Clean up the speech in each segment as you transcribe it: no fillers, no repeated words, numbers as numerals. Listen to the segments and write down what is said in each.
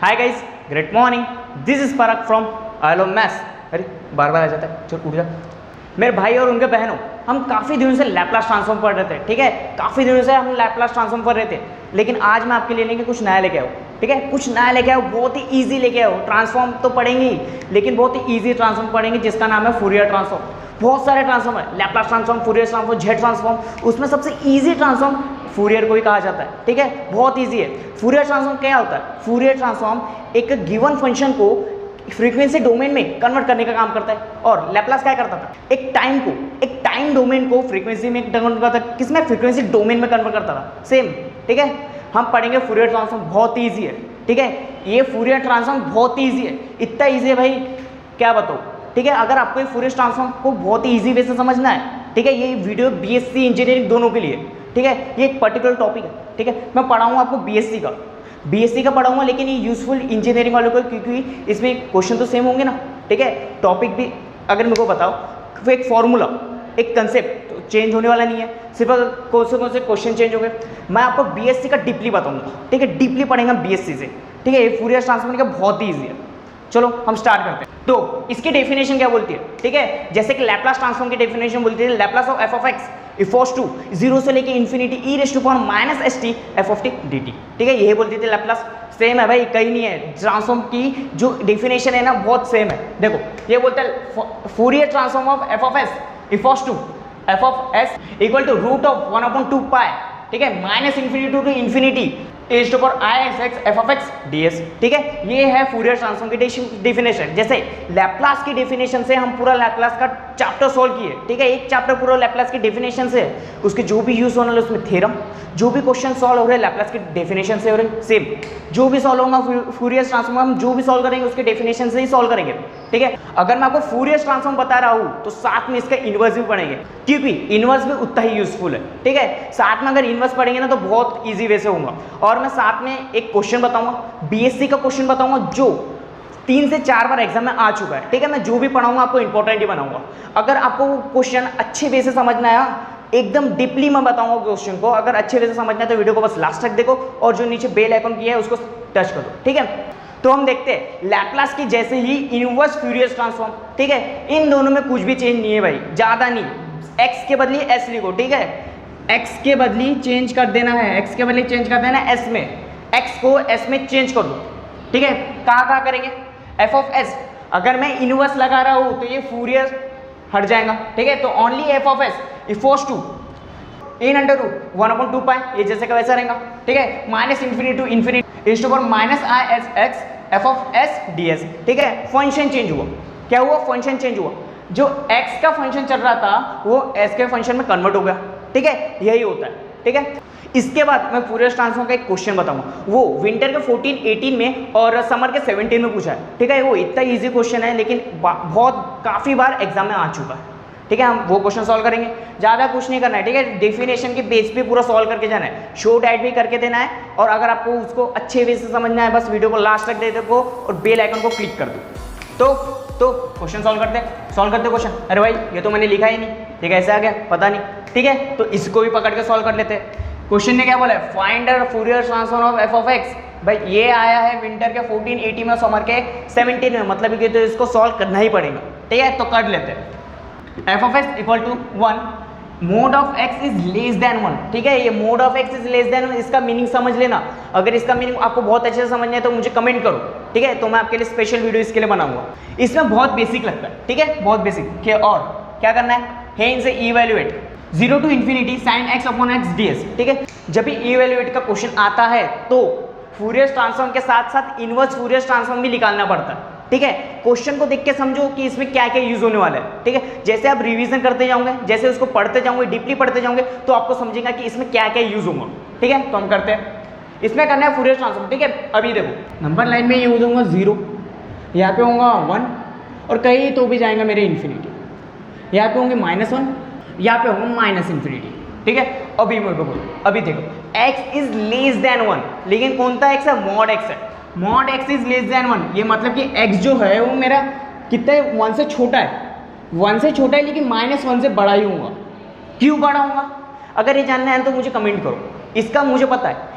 Hi guys, great morning. This is परक from आइलो maths. अरे बार बार आ जाता है, चल उठ जा। मेरे भाई और उनके बहनों, हम काफ़ी दिनों से लैपलास ट्रांसफॉर्म पढ़ रहे थे। ठीक है, काफ़ी दिनों से हम लैपलास ट्रांसफॉर्म पढ़ रहे थे, लेकिन आज मैं आपके लिए लेके कुछ नया लेके आओ। ठीक है, कुछ नया लेके आओ, बहुत ही ईजी लेके आओ। ट्रांसफॉर्म तो पढ़ेंगे ही, लेकिन बहुत ही ईजी ट्रांसफॉर्म पढ़ेंगे जिसका नाम है फूरियर ट्रांसफॉर्म। बहुत सारे ट्रांसफॉर्म है, Laplace transform, Fourier transform, Z transform. उसमें सबसे ईजी ट्रांसफॉर्म फूरियर को ही कहा जाता है। ठीक है, बहुत ईजी है। फूरियर ट्रांसफॉर्म क्या होता है? फूरियर ट्रांसफॉर्म एक गिवन फंक्शन को फ्रीक्वेंसी डोमेन में कन्वर्ट करने का काम करता है। और लैपलास क्या करता था? एक टाइम डोमेन को फ्रीक्वेंसी में कन्वर्ट करता था। किसमें? फ्रीक्वेंसी डोमेन में कन्वर्ट करता था। सेम। ठीक है, हम पढ़ेंगे फूरियर ट्रांसफॉर्म, बहुत ईजी है। ठीक है, ये फूरियर ट्रांसफॉर्म बहुत ईजी है, इतना ईजी है भाई क्या बताओ। ठीक है, अगर आपको ये फूरियर ट्रांसफॉर्म को बहुत ही ईजी वे से समझना है, ठीक है, ये वीडियो बीएससी इंजीनियरिंग दोनों के लिए। ठीक है, ये एक पर्टिकुलर टॉपिक है। ठीक है, मैं पढ़ाऊंगा आपको बीएससी का पढ़ाऊंगा, लेकिन ये यूजफुल इंजीनियरिंग वालों को, क्योंकि इसमें क्वेश्चन तो सेम होंगे ना। ठीक है, टॉपिक भी अगर मेरे को बताओ, तो एक फॉर्मूला, एक कंसेप्ट तो चेंज होने वाला नहीं है, सिर्फ अगर कौन से क्वेश्चन चेंज होंगे। मैं आपको बीएससी का डीपली बताऊंगा। ठीक है, डीपली पढ़ेंगे बीएससी से। ठीक है, ये फूरियर ट्रांसफॉर्म का बहुत ही ईजी है। चलो हम स्टार्ट करते हैं। तो इसकी डेफिनेशन क्या बोलती है? ठीक है, जैसे कि लैपलास ट्रांसफॉर्म की डेफिनेशन बोलती है, Laplace of f of x equals to 0 से लेके infinity e raise to power minus s t f of t d t. ठीक है, यही बोलती थी लैपलास। सेम है भाई, कहीं नहीं है। ट्रांसफॉर्म की जो डेफिनेशन है ना, बहुत सेम है। देखो, ये बोलता है Fourier transform of f of s equals to f of s equal to root of 1/2 pi. ठीक है, minus infinity to infinity as to power i x x f of x d s. ठीक है, ये है Fourier transform की definition. जैसे Laplace की definition से हम पूरा लैपलास का चैप्टर सॉल्व किए। ठीक है, एक चैप्टर पूरा लैपलास की डेफिनेशन से, उसके जो भी यूज होने वाले उसमें थ्योरम, जो भी क्वेश्चन सॉल्व हो रहे हैं लैपलास की डेफिनेशन से हो रहे हैं। सेम जो भी सॉल्व होगा फूरियर ट्रांसफॉर्म हम जो भी सॉल्व करेंगे उसके डेफिनेशन से ही सॉल्व करेंगे। ठीक है, अगर मैं आपको फूरियर ट्रांसफॉर्म बता रहा हूँ तो साथ में इसका इनवर्स भी पढ़ेंगे, क्योंकि इनवर्स भी उतना ही यूजफुल है। ठीक है, साथ में अगर इनवर्स पढ़ेंगे ना तो बहुत ईजी वे से होगा। और मैं साथ में एक क्वेश्चन बताऊंगा, बीएससी का क्वेश्चन बताऊंगा जो 3 से 4 बार एग्जाम में आ चुका है। ठीक है, मैं जो भी पढ़ाऊंगा आपको इंपॉर्टेंट ही बनाऊंगा। अगर आपको वो क्वेश्चन अच्छे वे से समझना है, एकदम डीपली मैं बताऊंगा क्वेश्चन को, अगर अच्छे वे से समझना है तो वीडियो को बस लास्ट तक देखो, और जो नीचे बेल आइकन किया है उसको टच कर दो। ठीक है, तो हम देखते हैं लैपलास की जैसे ही इनवर्स फूरियर ट्रांसफॉर्म। ठीक है, इन दोनों में कुछ भी चेंज नहीं है भाई, ज़्यादा नहीं। एक्स के बदले एस लिखो। ठीक है, एक्स के बदले चेंज कर देना है, एक्स के बदले चेंज कर देना है एस में, एक्स को एस में चेंज कर दो। ठीक है, कहाँ करेंगे? एफ ऑफ एस, अगर मैं इनवर्स लगा रहा हूँ तो ये फूरियर हट जाएगा। ठीक है, तो only f of s equals to in under root 1/2 pi, ये जैसे का वैसा रहेगा। ठीक है, minus infinity to infinity is to power minus i s x f of s d s. ठीक है, फंक्शन चेंज हुआ। क्या हुआ? फंक्शन चेंज हुआ। जो x का फंक्शन चल रहा था वो s के फंक्शन में कन्वर्ट हो गया। ठीक है, यही होता है। ठीक है, इसके बाद मैं फूरियर ट्रांसफॉर्म का एक क्वेश्चन बताऊंगा, वो विंटर के 14-18 में और समर के 17 में पूछा है। ठीक है, वो इतना इजी क्वेश्चन है, लेकिन बहुत काफ़ी बार एग्जाम में आ चुका है। ठीक है, हम वो क्वेश्चन सॉल्व करेंगे, ज़्यादा कुछ नहीं करना है। ठीक है, डेफिनेशन के बेस पे पूरा सॉल्व करके जाना है, शो डाइट भी करके देना है। और अगर आपको उसको अच्छे वे से समझना है, बस वीडियो को लास्ट तक दे दो और बेल आइकन को क्लिक कर दो। तो क्वेश्चन सॉल्व करते क्वेश्चन। अरे भाई, ये तो मैंने लिखा ही नहीं। ठीक है, ऐसे आ गया, पता नहीं। ठीक है, तो इसको भी पकड़ के सॉल्व कर लेते हैं। क्वेश्चन ने क्या बोला है? Find the Fourier transform of f of x. भाई ये आया है विंटर के 14-18 में, समर के 17 में, मतलब कि तो इसको सॉल्व करना ही पड़ेगा। ठीक है, तो कर लेते हैं। F of x equal to 1, mod of x is less than 1। ठीक है, ये mod of x is less than 1, इसका मीनिंग समझ लेना। अगर इसका मीनिंग आपको बहुत अच्छे से समझना है तो मुझे कमेंट करो। ठीक है, तो मैं आपके लिए स्पेशल वीडियो इसके लिए बनाऊंगा। इसमें बहुत बेसिक लगता है। ठीक है, बहुत बेसिक। और क्या करना है? इनसे evaluate 0 to infinity sine x upon x d s. ठीक है, जब भी इवैल्यूएट का क्वेश्चन आता है तो फूरियर ट्रांसफॉर्म के साथ साथ इनवर्स फूरियर ट्रांसफॉर्म भी निकालना पड़ता है। ठीक है, क्वेश्चन को देख के समझो कि इसमें क्या क्या यूज होने वाला है। ठीक है, जैसे आप रिवीजन करते जाओगे, जैसे उसको पढ़ते जाओगे, डीपली पढ़ते जाओगे, तो आपको समझेगा कि इसमें क्या क्या यूज होगा। ठीक है, तो हम करते हैं। इसमें करना है फूरियर ट्रांसफॉर्म। ठीक है, अभी देखो, नंबर लाइन में यूज होगा 0, यहाँ पे होगा 1, और कहीं तो भी जाएगा मेरे इन्फिनिटी। यहाँ पे होंगे -1, यहाँ पे होगा माइनस इन्फिनिटी। ठीक है, अभी मेरे को बोलो, अभी देखो, x इज लेस देन 1, लेकिन कौन सा x है? मॉड x है। Mod x is less than 1, ये मतलब कि x जो है वो मेरा कितना है? 1 से छोटा है। 1 से छोटा है, लेकिन -1 से बड़ा ही होगा। क्यों बड़ा होगा? अगर ये जानना है तो मुझे कमेंट करो। इसका मुझे पता है,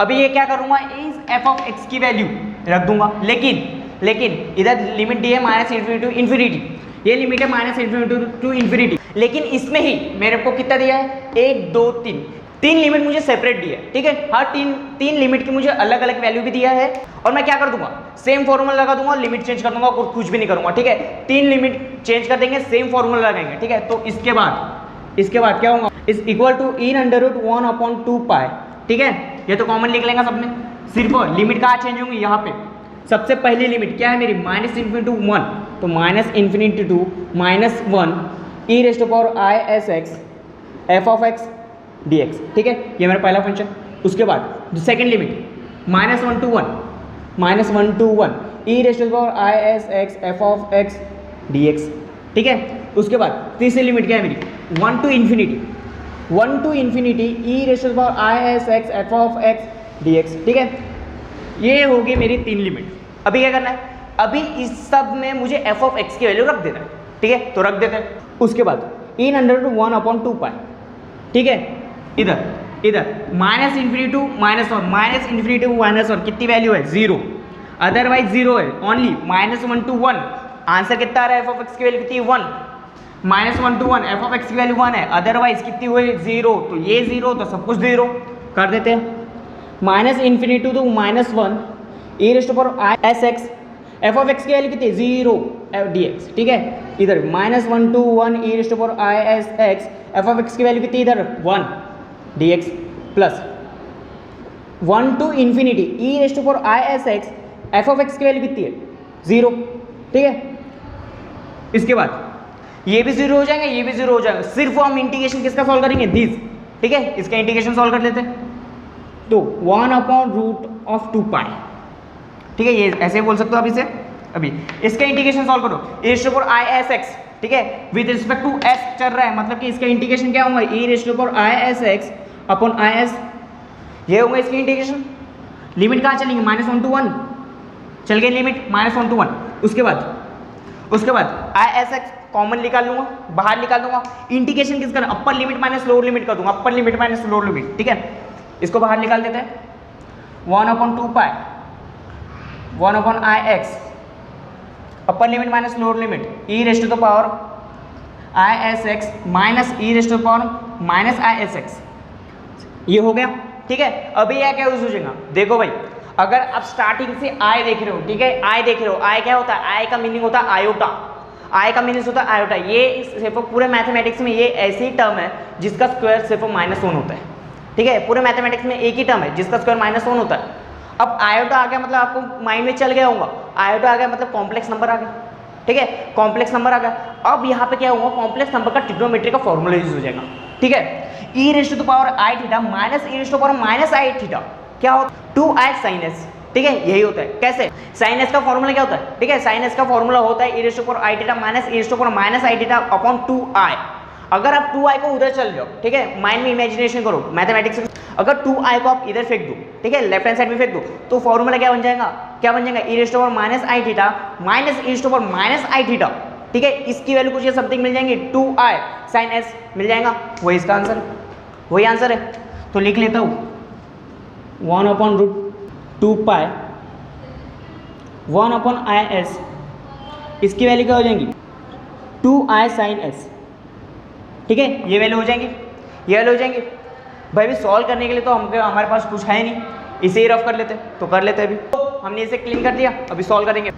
अभी ये क्या करूँगा, इस एफ ऑफ एक्स की वैल्यू रख दूंगा, लेकिन इधर लिमिट दी है माइनस इन्फिनिटी टू इन्फिनिटी, ये लिमिट है माइनस इन्फिनिटी टू इन्फिनिटी, लेकिन इसमें ही मेरे को कितना दिया है, 1 2 3, 3 लिमिट मुझे सेपरेट दी है, ठीक है। हर तीन लिमिट की मुझे अलग अलग वैल्यू भी दिया है, और मैं क्या कर दूंगा, सेम फॉर्मूला लगा दूंगा, लिमिट चेंज कर दूंगा और कुछ भी नहीं करूंगा, ठीक है। 3 लिमिट चेंज कर देंगे, सेम फॉर्मूला लगाएंगे, ठीक है। तो इसके बाद क्या होगा, is equal to in under root 1/2 pi, ठीक है। ये तो कॉमन लिख लेंगे सब में, सिर्फ लिमिट कहाँ चेंज होंगी, यहाँ पे सबसे पहली लिमिट क्या है मेरी, माइनस इन्फिनिटी टू 1, तो minus infinity to -1 e raise to power i s x f of x d x, ठीक है। ये मेरा पहला फंक्शन। उसके बाद second limit -1 to 1 e raise to power i s x f of x d x, ठीक है। उसके बाद तीसरी लिमिट क्या है मेरी, 1 to infinity e raise to power i s x f of x d x, ठीक है। ये होगी मेरी 3 लिमिट। अभी क्या करना है, अभी इस सब में मुझे एफ ऑफ एक्स की वैल्यू रख देना है, ठीक है, तो रख देते हैं। उसके बाद इन अंडर रूट 1/2 पाई, ठीक है। इधर माइनस इन्फिनिटी टू -1 कितनी वैल्यू है, 0, अदरवाइज 0 है, ओनली -1 to 1, आंसर कितना आ रहा है, एफ ऑफ एक्स की वैल्यू कितनी है, 1, -1 to 1, एफ ऑफ एक्स की वैल्यू 1 है, अदरवाइज कितनी हुई, 0, तो ये 0 तो सब कुछ 0 कर देते हैं। Minus infinity to -1 e raise to power i s x f of x की वैल्यू कितनी है, 0 डी एक्स, ठीक है। इधर -1 to 1 e raise to power i s x f of x की वैल्यू कितनी, इधर 1 d x, plus 1 to infinity e raise to power i s x f of x की वैल्यू कितनी है, 0, ठीक है। इसके बाद ये भी 0 हो जाएंगे, ये भी 0 हो जाएगा, सिर्फ हम इंटीग्रेशन किसका सॉल्व करेंगे, दिस, ठीक है। इसका इंटीग्रेशन सॉल्व कर लेते हैं, तो 1/√2 पाई, ठीक है। ये ऐसे बोल सकते हो आप इसे। अभी इसका इंटीग्रेशन सॉल्व करो, e raise to power i s x ठीक है, विद रिस्पेक्ट टू एस चल रहा है, मतलब कि इसका इंटीग्रेशन क्या होगा, e raised to power i s x upon i s, ये होगा इसकी इंटीग्रेशन। लिमिट कहाँ चलेंगे, -1 to 1 चल गई लिमिट, -1 to 1। उसके बाद आई एस एक्स कॉमन निकाल लूंगा, बाहर निकाल दूंगा। इंटीग्रेशन किस करना, upper limit minus lower limit कर दूंगा, upper limit minus lower limit, ठीक है। इसको बाहर निकाल देते हैं, 1/2 pi 1 i x, upper limit minus lower limit, e raised to the power i s x minus e raised to the power minus i s x, ये हो गया, ठीक है। अभी यह क्या यूज हो जाएगा, देखो भाई, अगर आप स्टार्टिंग से आई देख रहे हो, ठीक है, आई देख रहे हो, आई क्या होता है, आई का मीनिंग होता है आयोटा, आई का मीनिंग होता है आयोटा। ये सिर्फ पूरे मैथमेटिक्स में ये ऐसी टर्म है जिसका स्क्वायर सिर्फ -1 होता है, ठीक है। पूरे मैथमेटिक्स में एक ही टर्म है जिसका स्क्वायर -1 होता है। अब आयोटा आ गया मतलब आपको माइंड में चल गया होगा, आयोटा आ गया मतलब कॉम्प्लेक्स नंबर आ गया, ठीक है, कॉम्प्लेक्स नंबर आ गया। अब यहाँ पे क्या होगा, कॉम्प्लेक्स नंबर का ट्रिग्नोमेट्री का फॉर्मूला यूज हो जाएगा, ठीक है। E raised to the power i theta minus e raised to the power minus i theta क्या होता है, 2i sin s, ठीक है, यही होता है। कैसे, sin s का फॉर्मूला क्या होता है, ठीक है, sin s का फॉर्मूला होता है e raised to the power i theta minus e raised to the power minus i theta upon 2i। अगर आप 2i को उधर चल जाओ, ठीक है, माइंड में इमेजिनेशन करो मैथमेटिक्स में, अगर 2i को आप इधर फेंक दो, ठीक है, लेफ्ट हैंड साइड में फेंक दो, तो फॉर्मूला क्या बन जाएगा, e raised to the power minus i theta minus e raised to the power minus i theta, ठीक है। इसकी वैल्यू कुछ ये समथिंग मिल जाएंगे, 2i sin s मिल जाएगा, वही इसका आंसर है, वही आंसर है। तो लिख लेता हूँ 1/√2 पाई 1/is, इसकी वैल्यू क्या हो जाएंगी, 2i sin s, ठीक है, ये वैल्यू हो जाएंगी, ये वैल्यू हो जाएंगी। भाई भी सॉल्व करने के लिए तो हमारे पास कुछ है नहीं, इसे ही रफ कर लेते, तो कर लेते अभी। तो हमने इसे क्लीन कर दिया, अभी सॉल्व करेंगे।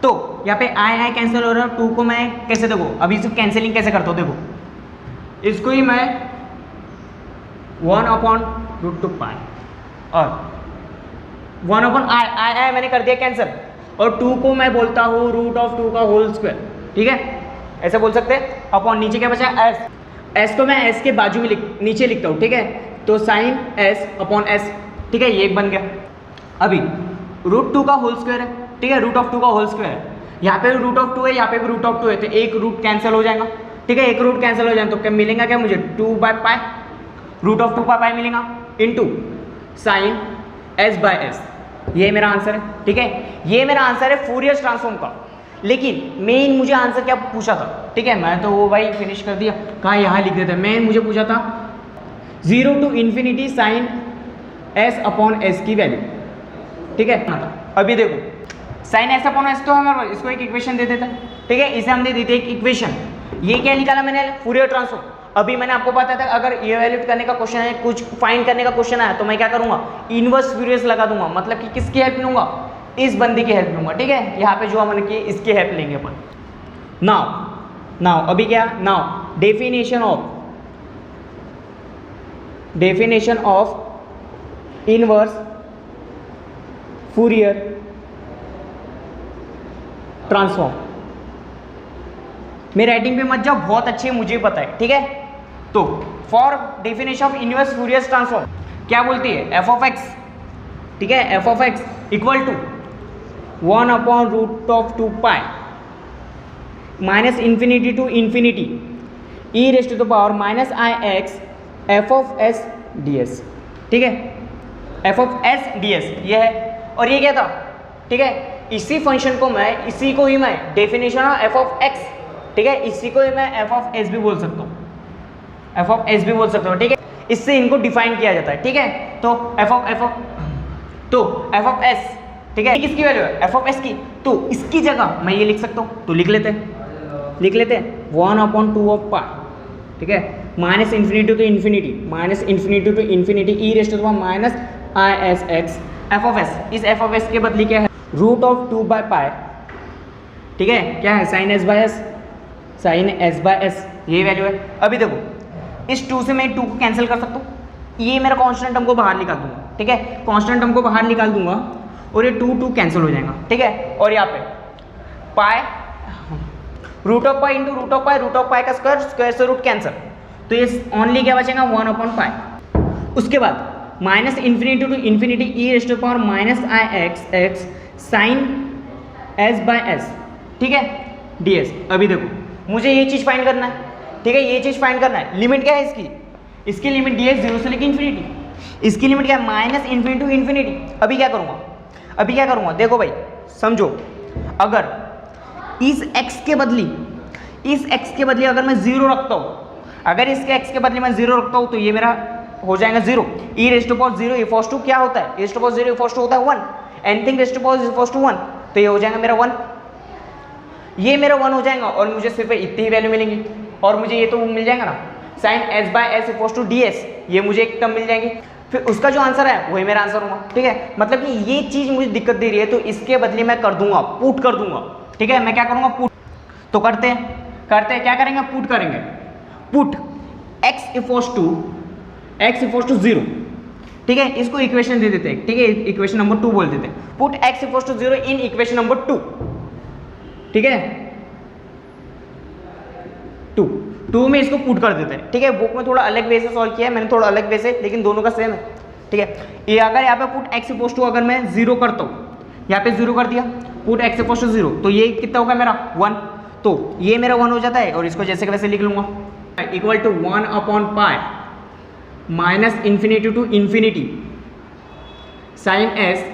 तो यहाँ पे आई कैंसिल हो रहा है, 2 को मैं कैसे, देखो अभी इसको कैंसिलिंग कैसे करता हूँ, देखो इसको ही मैं 1/√2 पाई और 1/i मैंने कर दिया कैंसिल, और 2 को मैं बोलता हूँ √2 का होल स्क्वायर, ठीक है, ऐसे बोल सकते हैं। अपॉन नीचे क्या बचा, s को मैं s के बाजू में नीचे लिखता हूँ, ठीक है, तो साइन s अपॉन s, ठीक है, ये बन गया। अभी √2 का होल स्क्वायर है, ठीक है, √2 का होल स्क्वायर है, यहाँ पे √2 है, यहाँ पे भी √2 है, तो एक रूट कैंसिल हो जाएगा, ठीक है, एक रूट कैंसिल हो जाएगा, तो क्या मिलेगा, क्या मुझे 2/पाई √2 मिलेगा इंटू साइन s/s, ये मेरा आंसर है, ठीक है, ये मेरा आंसर है फूरियर ट्रांसफॉर्म का। लेकिन मेन मुझे आंसर क्या पूछा था, ठीक है, मैं तो वो भाई फिनिश कर दिया, कहाँ यहाँ लिख देते, मेन मुझे पूछा था 0 to ∞ साइन s/s की वैल्यू, ठीक है। अभी देखो साइन s/s तो हमारे इसको एक इक्वेशन दे देता, ठीक है, इसे हम दे देते एक इक्वेशन। ये क्या निकाला मैंने, फूरियर ट्रांसफॉर्म। अभी मैंने आपको बताया था अगर इवैल्यूएट करने का क्वेश्चन है, कुछ फाइंड करने का क्वेश्चन है, तो मैं क्या करूंगा, इनवर्स फ्यूरियस लगा दूंगा, मतलब कि किसकी हेल्प लूंगा, इस बंदे की हेल्प लूंगा, ठीक है, यहाँ पे जो हमने की इसकी हेल्प लेंगे अपन। नाउ अभी क्या, now definition of inverse Fourier transform. मेरे राइटिंग पे मत जाओ, बहुत अच्छे मुझे पता है, ठीक है। तो for definition of inverse Fourier transform क्या बोलती है, f(x), ठीक है, f(x) equal to 1/√2 pi minus infinity to infinity e raised to the power minus i x f(s) ds, ठीक है, f(s) ds ये है। और ये क्या था, ठीक है, इसी फंक्शन को मैं, इसी को ही मैं डेफिनेशन ऑफ f(x), ठीक है, इसी को ही मैं f(s) भी बोल सकता हूँ, f(s) भी बोल सकता हूँ, ठीक है, इससे इनको डिफाइन किया जाता है, ठीक है। तो f(s), ठीक है, किसकी वैल्यू है, f(s) की, तो इसकी जगह मैं ये लिख सकता हूँ, तो लिख लेते हैं 1/2 पाई, ठीक है, minus infinity to infinity e raised to the power minus i s x f(s), इस f(s) के बदले क्या है, √2/पाई, ठीक है, क्या है, साइन s/s, ये वैल्यू है। अभी देखो इस 2 से मैं 2 को कैंसिल कर सकता हूँ, ये मेरा कांस्टेंट टर्म को बाहर निकाल दूंगा, ठीक है, कांस्टेंट टर्म को बाहर निकाल दूंगा और ये 2 कैंसिल हो जाएगा, ठीक है। और यहाँ पे पाई √पाई इंटू √पाई का स्क्वायर से रूट कैंसिल, तो ये ओनली क्या बचेगा, 1/पाई। उसके बाद minus infinity to infinity e raised to power minus i x sine s/s, ठीक है, ds। अभी देखो मुझे ये चीज़ फाइंड करना है, ठीक है, ये चीज़ फाइंड करना है। लिमिट क्या है इसकी, इसकी लिमिट डी एक्स 0 से लेके इन्फिनिटी, इसकी लिमिट क्या है माइनस इन्फिनिटी टू इन्फिनिटी। अभी क्या करूँगा, अभी क्या करूँगा, देखो भाई समझो, अगर इस x के बदली, इस x के बदले अगर मैं 0 रखता हूँ, अगर इसके x के बदले मैं 0 रखता हूँ तो ये मेरा हो जाएगा 0। e raise to power 0 equals to क्या होता है, e raise to power 0 equals to होता है 1, anything raise to power equals to 1, तो ये हो जाएगा मेरा 1, ये मेरा 1 हो जाएगा और मुझे सिर्फ इतनी ही वैल्यू मिलेंगी। और मुझे ये तो मिल जाएगा ना sine s by s equals to d s, ये मुझे एक टर्म मिल जाएंगी, फिर उसका जो आंसर है वही मेरा आंसर होगा, ठीक है। मतलब कि ये चीज़ मुझे दिक्कत दे रही है तो इसके बदले मैं कर दूंगा, पुट कर दूंगा, ठीक है। मैं क्या करूँगा, पुट। तो करते हैं क्या करेंगे, पुट करेंगे, पुट x इक्वल्स टू 0, ठीक है, इसको इक्वेशन दे देते हैं, ठीक है, इक्वेशन नंबर 2 बोल देते हैं, put x equals to 0 in equation number 2, ठीक है, 2 में इसको पुट कर देते हैं, ठीक है। बुक में थोड़ा अलग वे से सॉल्व किया है मैंने, थोड़ा अलग वे से, लेकिन दोनों का सेम है, ठीक है। ये अगर यहाँ पे पुट x इक्वल्स टू अगर मैं 0 करता हूँ, यहाँ पे 0 कर दिया, पुट x इक्वल्स टू 0, तो ये कितना होगा मेरा 1, तो ये मेरा 1 हो जाता है और इसको जैसे कि वैसे लिख लूँगा, equal to 1 upon pi minus infinity to infinity sine s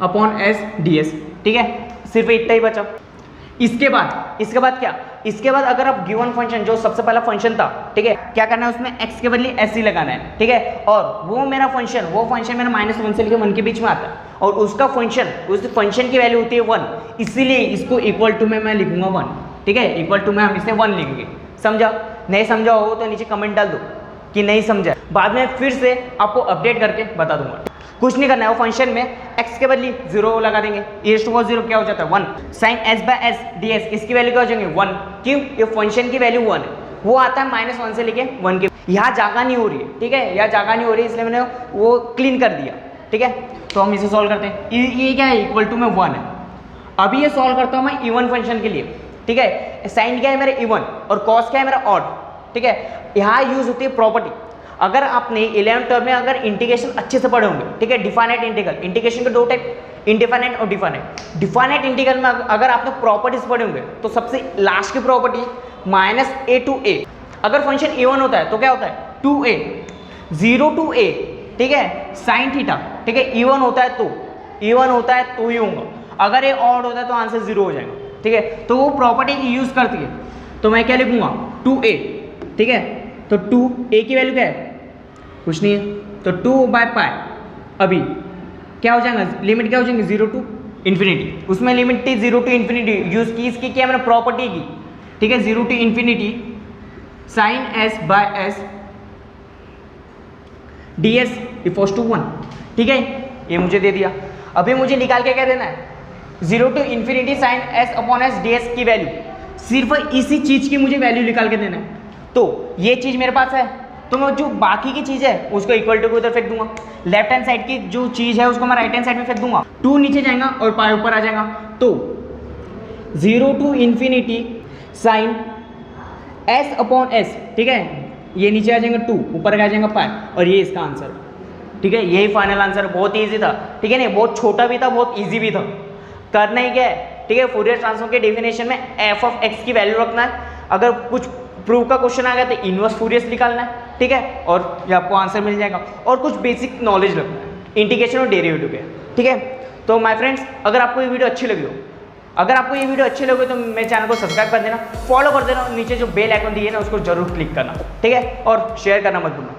upon s d s, ठीक है, सिर्फ इतना ही बचा। इसके बाद क्या, इसके बाद अगर आप गिवन फंक्शन जो सबसे पहला फंक्शन था, ठीक है, क्या करना है उसमें x के बदले s ही लगाना है, ठीक है, और वो फंक्शन मेरा -1 से लेकर 1 के बीच में आता है और उस फंक्शन की वैल्यू होती है 1, इसीलिए इसको इक्वल टू में मैं लिखूंगा 1, ठीक है, इक्वल टू में हम इसे 1 लिखेंगे। समझा, नहीं समझा हो तो नीचे कमेंट डाल दो कि नहीं समझा, बाद में फिर से आपको अपडेट करके बता दूंगा। कुछ नहीं करना है, वो फंक्शन में x के बदले 0 लगा देंगे, e रेज़ टू पावर 0 क्या हो जाता है 1, sine s bye s ds इसकी वैल्यू क्या हो जाएंगे 1, क्यों, ये फंक्शन की वैल्यू 1 है, वो आता है -1 से लेके 1 के, यहाँ जगह नहीं हो रही है, ठीक है, यहाँ जगह नहीं हो रही है, इसलिए मैंने वो क्लीन कर दिया, ठीक है। तो हम इसे सॉल्व करते हैं, ये क्या है, इक्वल टू में 1 है। अभी ये सॉल्व करता हूँ मैं इवन फंक्शन के लिए, ठीक है, साइन क्या है मेरा इवन और कॉस क्या है मेरा ऑड, ठीक है। यहाँ यूज होती है प्रॉपर्टी, अगर आपने 11th टर्म में अगर इंटीग्रेशन अच्छे से पढ़े होंगे, ठीक है, डिफाइनाइट इंटीग्रल, इंटीग्रेशन के 2 टाइप, इंडिफाइनाइट और डिफाइनाइट। डिफाइनाइट इंटीग्रल में अगर आपने प्रॉपर्टीज पढ़े होंगे तो सबसे लास्ट की प्रॉपर्टी -a to a, अगर फंक्शन इवन होता है तो क्या होता है 2a, 0 to a, ठीक है, साइन थीटा, ठीक है, इवन होता है तो ही होगा, अगर ये ऑड होता है तो आंसर 0 हो जाएगा, ठीक है। तो वो प्रॉपर्टी यूज करती है, तो मैं क्या लिखूंगा 2a, ठीक है, तो 2a की वैल्यू क्या है, कुछ नहीं है, तो 2/पाई, अभी क्या हो जाएगा, लिमिट क्या हो जाएंगे 0 टू इन्फिनिटी, उसमें लिमिट थी 0 टू इन्फिनिटी, यूज की इसकी क्या मैंने प्रॉपर्टी की, ठीक है, 0 to infinity sine s bye s ds equals to 1, ठीक है, ये मुझे दे दिया। अभी मुझे निकाल के क्या देना है, 0 to infinity sine s upon s ds की वैल्यू, सिर्फ इसी चीज की मुझे वैल्यू निकाल के देना है। तो ये चीज मेरे पास है, तो मैं जो बाकी की चीज है उसको इक्वल टू के उधर फेंक दूंगा, लेफ्ट हैंड साइड की जो चीज है उसको मैं राइट हैंड साइड में फेंक दूंगा, 2 नीचे जाएगा और पाई ऊपर आ जाएगा, तो 0 to infinity sine s upon s, ठीक है, ये नीचे आ जाएगा 2, ऊपर आ जाएगा पाई, और ये इसका आंसर, ठीक है, यही फाइनल आंसर। बहुत ईजी था, ठीक है, नहीं बहुत छोटा भी था, बहुत ईजी भी था। करना ही क्या है, ठीक है, फूरियर ट्रांसफॉर्म के डेफिनेशन में f ऑफ x की वैल्यू रखना है, अगर कुछ प्रूव का क्वेश्चन आ गया तो इनवर्स फूरियर्स निकालना है, ठीक है, और ये आपको आंसर मिल जाएगा, और कुछ बेसिक नॉलेज रखना है इंटीग्रेशन और डेरिवेटिव के, ठीक है। तो माय फ्रेंड्स, अगर आपको ये वीडियो अच्छी लगी हो, तो मेरे चैनल को सब्सक्राइब कर देना, फॉलो कर देना, नीचे जो बेल आइकन दी है ना उसको जरूर क्लिक करना, ठीक है, और शेयर करना मत भूलना।